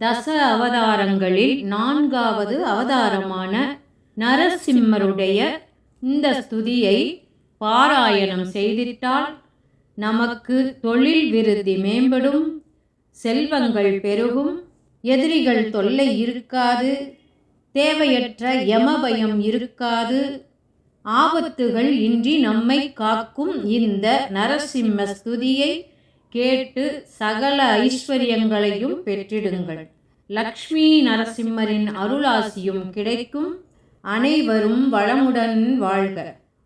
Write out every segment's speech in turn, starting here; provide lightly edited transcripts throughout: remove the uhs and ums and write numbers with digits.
தச அவதாரங்களில் 4வது அவதாரமான நரசிம்மருடைய இந்த ஸ்துதியை பாராயணம் செய்திட்டால் நமக்கு தொழில் விருத்தி மேம்படும், செல்வங்கள் பெருகும், எதிரிகள் தொல்லை இருக்காது, தேவையற்ற யமபயம் இருக்காது, ஆபத்துகள் இன்றி நம்மை காக்கும் இந்த நரசிம்ம ஸ்துதியை கேட்டு சகல ஐஸ்வர்யங்களையும் பெற்றிடுங்கள். லக்ஷ்மி நரசிம்மரின் அருளாசியும் கிடைக்கும். அனைவரும் வளமுடன் வாழ்க.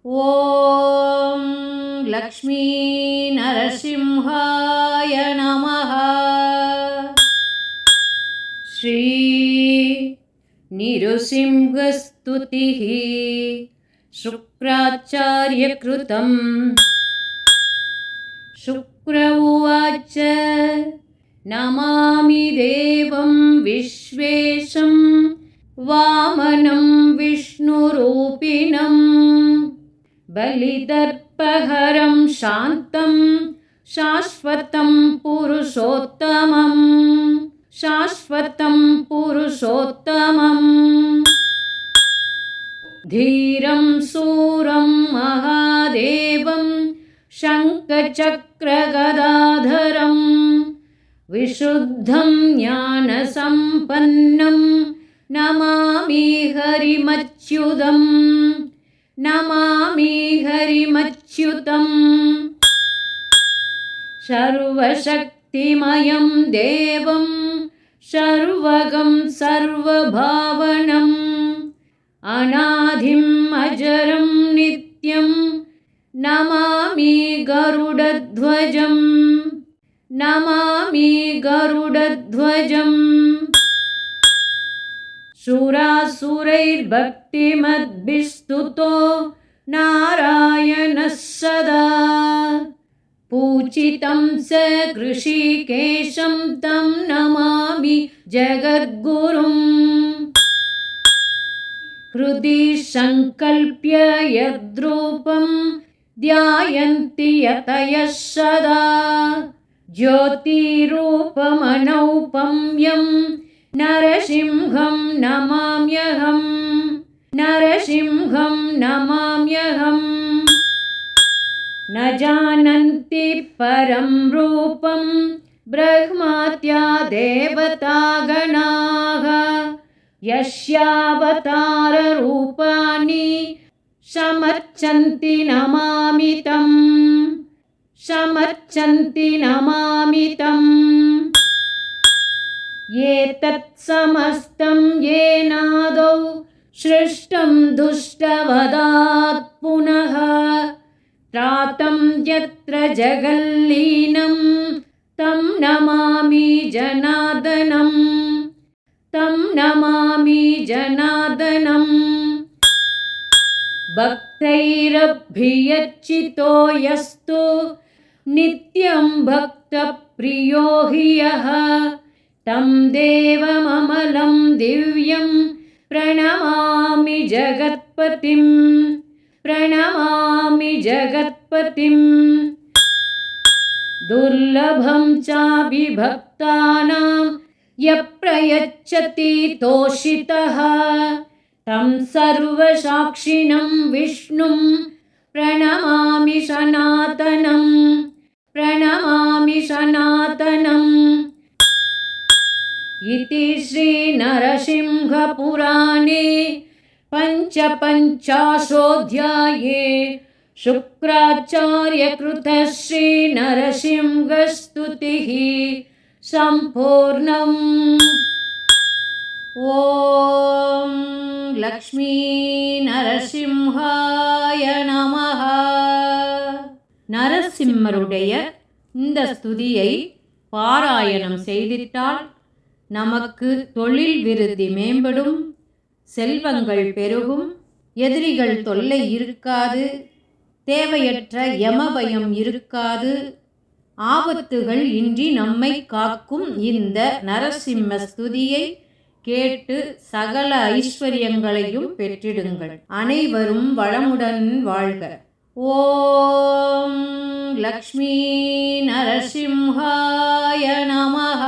ஓம் லக்ஷ்மி நரசிம்ஹாய நமஹ. ஸ்ரீ நிருசிம்ஹஸ்துதிः சுக்ராச்சார்ய கிருதம். शुक्र उवाच नमामि देवं विश्वेशं वामनं विष्णुरूपिणं बलिदर्पहरं शान्तं शाश्वतं पुरुषोत्तमं धीरं सूरं महादेवं शङ्खचक्रगदाधरं विशुद्धं ज्ञानसम्पन्नं नमामि हरिमच्युतं सर्वशक्तिमयं देवं सर्वगं सर्वभावनम् अनादिम् अजरं नित्यं नमामि गरुडध्वजम् सुरासुरैर्भक्तिमद्भिस्तुतो नारायणः सदा पूजितं स ऋषिकेशं तं नमामि जगद्गुरुम् हृदि सङ्कल्प्य यद्रूपं ध्यायन्ति यतयः सदा ज्योतिरूपमनौपम्यं नरसिंहं नमाम्यहम् न जानन्ति परं रूपं ब्रह्माद्या देवतागणाः यस्यावताररूपाणि समर्चन्ति नमामि तम् एतत् समस्तं येनादौ सृष्टं दुष्टवदात् पुनः त्रातं यत्र जगल्लीनं तं नमामि जनार्दनम् भक्तैरभियच्चितो यस्तु नित्यं भक्तप्रियो हि यः तं देवममलं दिव्यं प्रणमामि जगत्पतिम् दुर्लभं चाभिभक्तानां यप्रयच्छति तोषितः तं सर्वसाक्षिणं विष्णुं प्रणमामि सनातनम् इति श्रीनरसिंहपुराणे पञ्चपञ्चाशोऽध्याये शुक्राचार्यकृतः श्रीनरसिंहस्तुतिः सम्पूर्णम्. ஓம் லக்ஷ்மி நரசிம்ஹாய நமஹ. நரசிம்மருடைய இந்த ஸ்துதியை பாராயணம் செய்திட்டால் நமக்கு தொழில் விருத்தி மேம்படும், செல்வங்கள் பெருகும், எதிரிகள் தொல்லை இருக்காது, தேவையற்ற யமபயம் இருக்காது, ஆபத்துகள் இன்றி நம்மை காக்கும் இந்த நரசிம்ம ஸ்துதியை கேட்டு சகல ஐஸ்வர்யங்களையும் பெற்றிடுங்கள். அனைவரும் வளமுடன் வாழ்க. ஓம் லக்ஷ்மி நரசிம்ஹாய நமஹ.